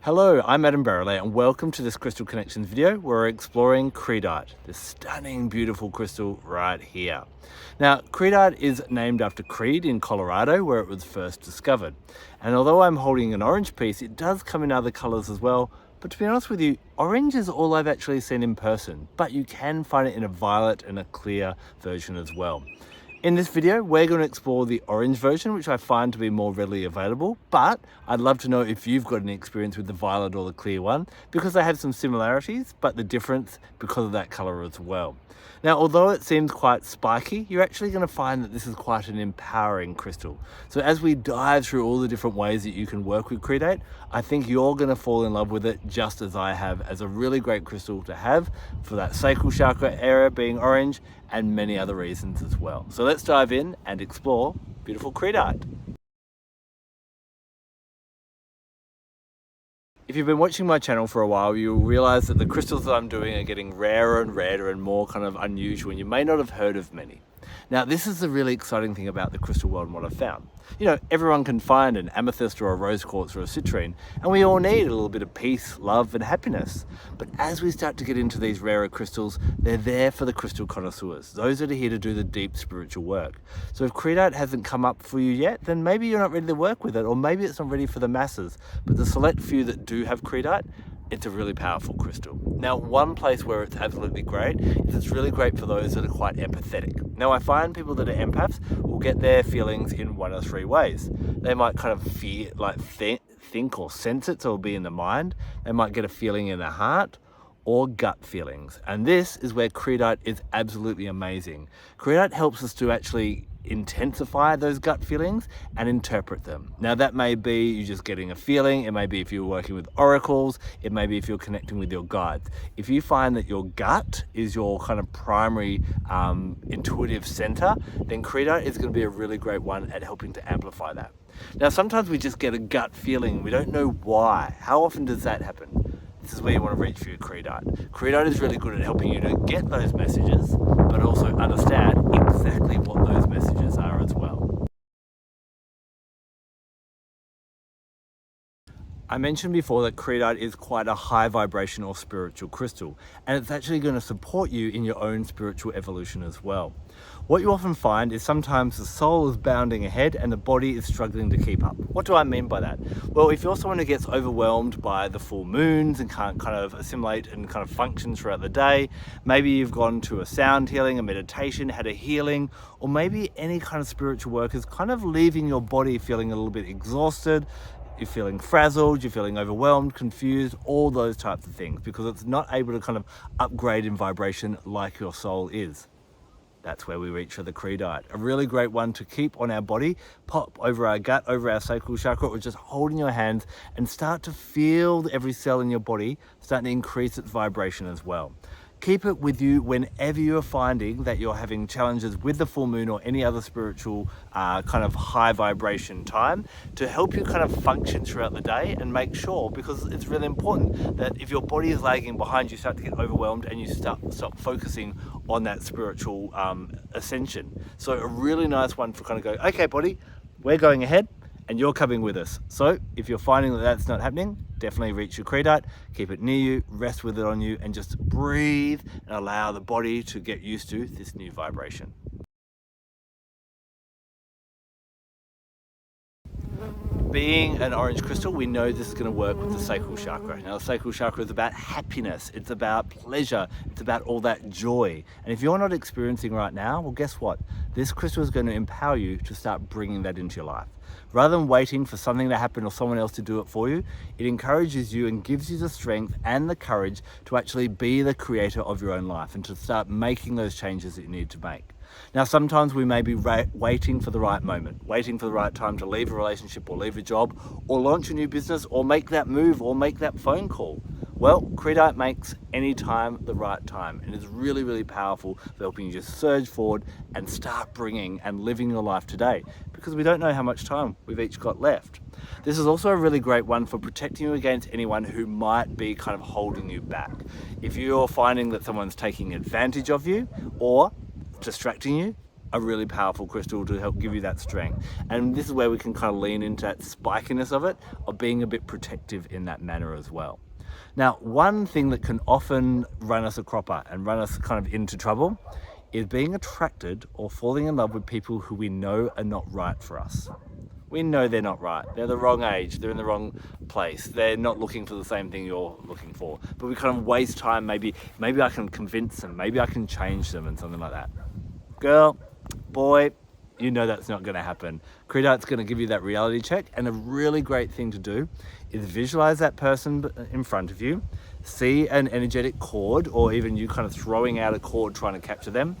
Hello, I'm Barralet and welcome to this Crystal Connections video where we're exploring Creedite, this stunning, beautiful crystal right here. Now, Creedite is named after Creede in Colorado where it was first discovered. And although I'm holding an orange piece, it does come in other colors as well. But to be honest with you, orange is all I've actually seen in person, but you can find it in a violet and a clear version as well. In this video, we're going to explore the orange version, which I find to be more readily available, but I'd love to know if you've got any experience with the violet or the clear one, because they have some similarities, but the difference because of that color as well. Now, although it seems quite spiky, you're actually going to find that this is quite an empowering crystal. So as we dive through all the different ways that you can work with Creedite, I think you're going to fall in love with it just as I have, as a really great crystal to have for that sacral chakra area being orange and many other reasons as well. So let's dive in and explore beautiful Creedite. If you've been watching my channel for a while, you'll realize that the crystals that I'm doing are getting rarer and rarer and more kind of unusual, and you may not have heard of many. Now, this is the really exciting thing about the crystal world and what I've found. You know, everyone can find an amethyst or a rose quartz or a citrine, and we all need a little bit of peace, love, and happiness. But as we start to get into these rarer crystals, they're there for the crystal connoisseurs, those that are here to do the deep spiritual work. So if Creedite hasn't come up for you yet, then maybe you're not ready to work with it, or maybe it's not ready for the masses. But the select few that do have Creedite, it's a really powerful crystal. Now, one place where it's absolutely great is it's really great for those that are quite empathetic. Now, I find people that are empaths will get their feelings in one of three ways. They might kind of think or sense it, so it'll be in the mind. They might get a feeling in their heart, or gut feelings. And this is where Creedite is absolutely amazing. Creedite helps us to actually intensify those gut feelings and interpret them. Now, that may be you just getting a feeling, it may be if you're working with oracles, it may be if you're connecting with your guides. If you find that your gut is your kind of primary intuitive center, then Creedite is going to be a really great one at helping to amplify that. Now, sometimes we just get a gut feeling, we don't know why. How often does that happen? This is where you want to reach for your Creedite. Creedite is really good at helping you to get those messages, but also understand exactly what those messages are as well. I mentioned before that Creedite is quite a high vibration or spiritual crystal, and it's actually going to support you in your own spiritual evolution as well. What you often find is sometimes the soul is bounding ahead and the body is struggling to keep up. What do I mean by that? Well, if you're someone who gets overwhelmed by the full moons and can't kind of assimilate and kind of function throughout the day, maybe you've gone to a sound healing, a meditation, had a healing, or maybe any kind of spiritual work is kind of leaving your body feeling a little bit exhausted, you're feeling frazzled, you're feeling overwhelmed, confused, all those types of things, because it's not able to kind of upgrade in vibration like your soul is. That's where we reach for the Creedite. A really great one to keep on our body, pop over our gut, over our sacral chakra, or just hold in your hands and start to feel every cell in your body starting to increase its vibration as well. Keep it with you whenever you're finding that you're having challenges with the full moon or any other spiritual kind of high vibration time, to help you kind of function throughout the day and make sure, because it's really important that if your body is lagging behind, you start to get overwhelmed and you stop focusing on that spiritual ascension. So a really nice one for kind of go, okay, body, we're going ahead and you're coming with us. So if you're finding that that's not happening, definitely reach your Creedite, keep it near you, rest with it on you, and just breathe and allow the body to get used to this new vibration. Being an orange crystal, we know this is going to work with the sacral chakra. Now, the sacral chakra is about happiness, it's about pleasure, it's about all that joy. And if you're not experiencing right now, well, guess what? This crystal is going to empower you to start bringing that into your life. Rather than waiting for something to happen or someone else to do it for you, it encourages you and gives you the strength and the courage to actually be the creator of your own life and to start making those changes that you need to make. Now, sometimes we may be waiting for the right moment, waiting for the right time to leave a relationship or leave a job or launch a new business or make that move or make that phone call. Well, Creedite makes any time the right time, and is really, really powerful for helping you just surge forward and start bringing and living your life today, because we don't know how much time we've each got left. This is also a really great one for protecting you against anyone who might be kind of holding you back. If you're finding that someone's taking advantage of you or distracting you, a really powerful crystal to help give you that strength. And this is where we can kind of lean into that spikiness of it, of being a bit protective in that manner as well. Now, one thing that can often run us a cropper and run us kind of into trouble is being attracted or falling in love with people who we know are not right for us. We know they're not right. They're the wrong age. They're in the wrong place. They're not looking for the same thing you're looking for. But we kind of waste time. Maybe I can convince them. Maybe I can change them and something like that. Girl, boy, you know that's not going to happen. Creedite's going to give you that reality check. And a really great thing to do is visualize that person in front of you, see an energetic cord, or even you kind of throwing out a cord trying to capture them,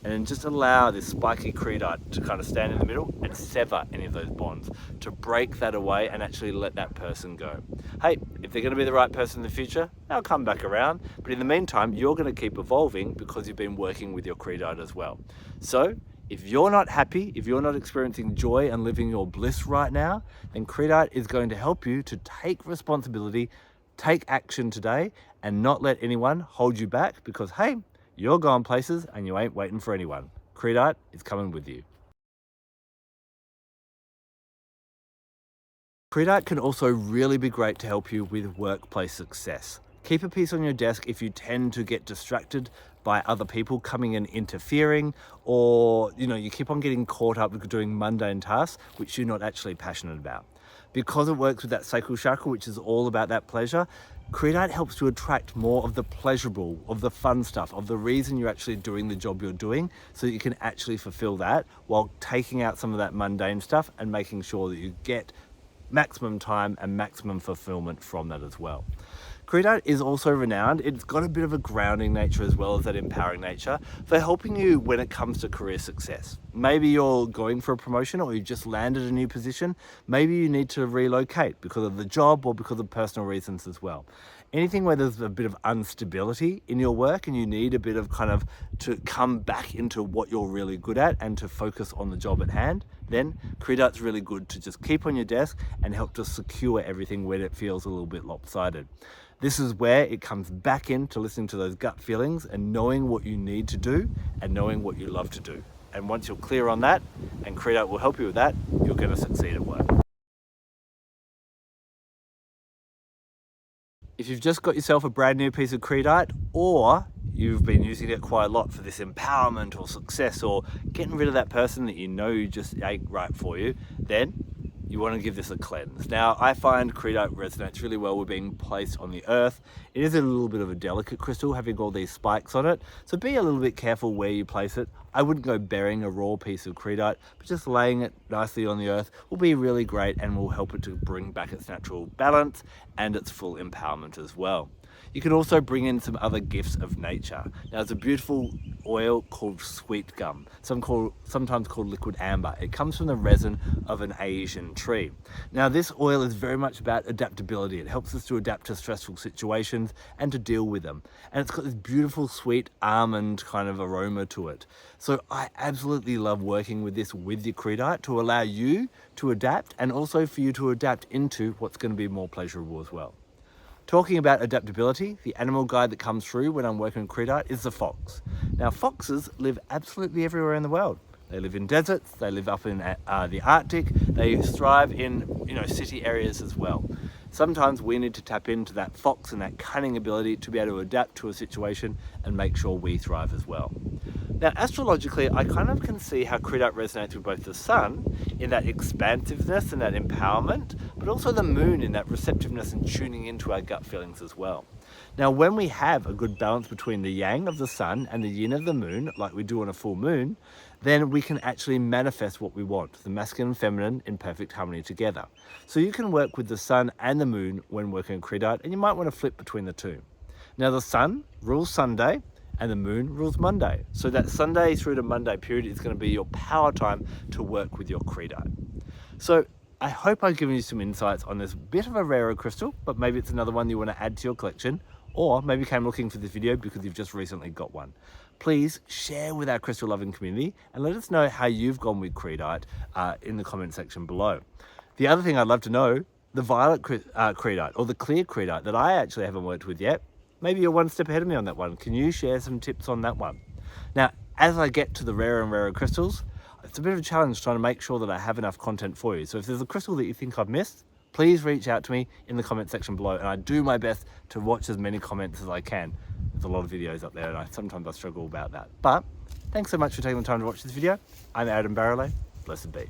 and then just allow this spiky Creedite to kind of stand in the middle and sever any of those bonds, to break that away and actually let that person go. Hey, if they're going to be the right person in the future, they'll come back around. But in the meantime, you're going to keep evolving because you've been working with your Creedite as well. So if you're not happy, if you're not experiencing joy and living your bliss right now, then Creedite is going to help you to take responsibility, take action today, and not let anyone hold you back, because hey, you're going places and you ain't waiting for anyone. Creedite is coming with you. Creedite can also really be great to help you with workplace success. Keep a piece on your desk if you tend to get distracted by other people coming and interfering, or you keep on getting caught up with doing mundane tasks which you're not actually passionate about. Because it works with that sacral chakra, which is all about that pleasure, Creedite helps to attract more of the pleasurable, of the fun stuff, of the reason you're actually doing the job you're doing, so that you can actually fulfill that while taking out some of that mundane stuff and making sure that you get maximum time and maximum fulfillment from that as well. Creedite is also renowned, it's got a bit of a grounding nature as well as that empowering nature, for helping you when it comes to career success. Maybe you're going for a promotion, or you just landed a new position. Maybe you need to relocate because of the job or because of personal reasons as well. Anything where there's a bit of instability in your work and you need a bit of kind of to come back into what you're really good at and to focus on the job at hand, then Creedite's really good to just keep on your desk and help to secure everything when it feels a little bit lopsided. This is where it comes back into listening to those gut feelings and knowing what you need to do and knowing what you love to do. And once you're clear on that, and Creedite will help you with that, you're going to succeed at work. If you've just got yourself a brand new piece of Creedite, or you've been using it quite a lot for this empowerment or success, or getting rid of that person that you know just ain't right for you, then you want to give this a cleanse. Now, I find Creedite resonates really well with being placed on the earth. It is a little bit of a delicate crystal, having all these spikes on it, so be a little bit careful where you place it. I wouldn't go burying a raw piece of Creedite, but just laying it nicely on the earth will be really great and will help it to bring back its natural balance and its full empowerment as well. You can also bring in some other gifts of nature. Now, there's a beautiful oil called sweet gum, sometimes called liquid amber. It comes from the resin of an Asian tree. Now, this oil is very much about adaptability. It helps us to adapt to stressful situations and to deal with them. And it's got this beautiful sweet almond kind of aroma to it. So I absolutely love working with this with your Creedite to allow you to adapt, and also for you to adapt into what's going to be more pleasurable as well. Talking about adaptability, the animal guide that comes through when I'm working with Creedite is the fox. Now, foxes live absolutely everywhere in the world. They live in deserts, they live up in the Arctic, they thrive in city areas as well. Sometimes we need to tap into that fox and that cunning ability to be able to adapt to a situation and make sure we thrive as well. Now, astrologically, I kind of can see how Creedite resonates with both the sun in that expansiveness and that empowerment, but also the moon in that receptiveness and tuning into our gut feelings as well. Now, when we have a good balance between the yang of the sun and the yin of the moon, like we do on a full moon, then we can actually manifest what we want, the masculine and feminine in perfect harmony together. So you can work with the sun and the moon when working on Creedite, and you might want to flip between the two. Now, the sun rules Sunday, and the moon rules Monday. So that Sunday through to Monday period is going to be your power time to work with your Creedite. So I hope I've given you some insights on this bit of a rarer crystal, but maybe it's another one you want to add to your collection, or maybe you came looking for this video because you've just recently got one. Please share with our crystal loving community and let us know how you've gone with Creedite in the comment section below. The other thing I'd love to know, the violet Creedite or the clear Creedite that I actually haven't worked with yet, maybe you're one step ahead of me on that one. Can you share some tips on that one? Now, as I get to the rarer and rarer crystals, it's a bit of a challenge trying to make sure that I have enough content for you. So if there's a crystal that you think I've missed, please reach out to me in the comment section below, and I do my best to watch as many comments as I can. There's a lot of videos up there, and sometimes I struggle about that. But thanks so much for taking the time to watch this video. I'm Adam Barralet. Blessed be.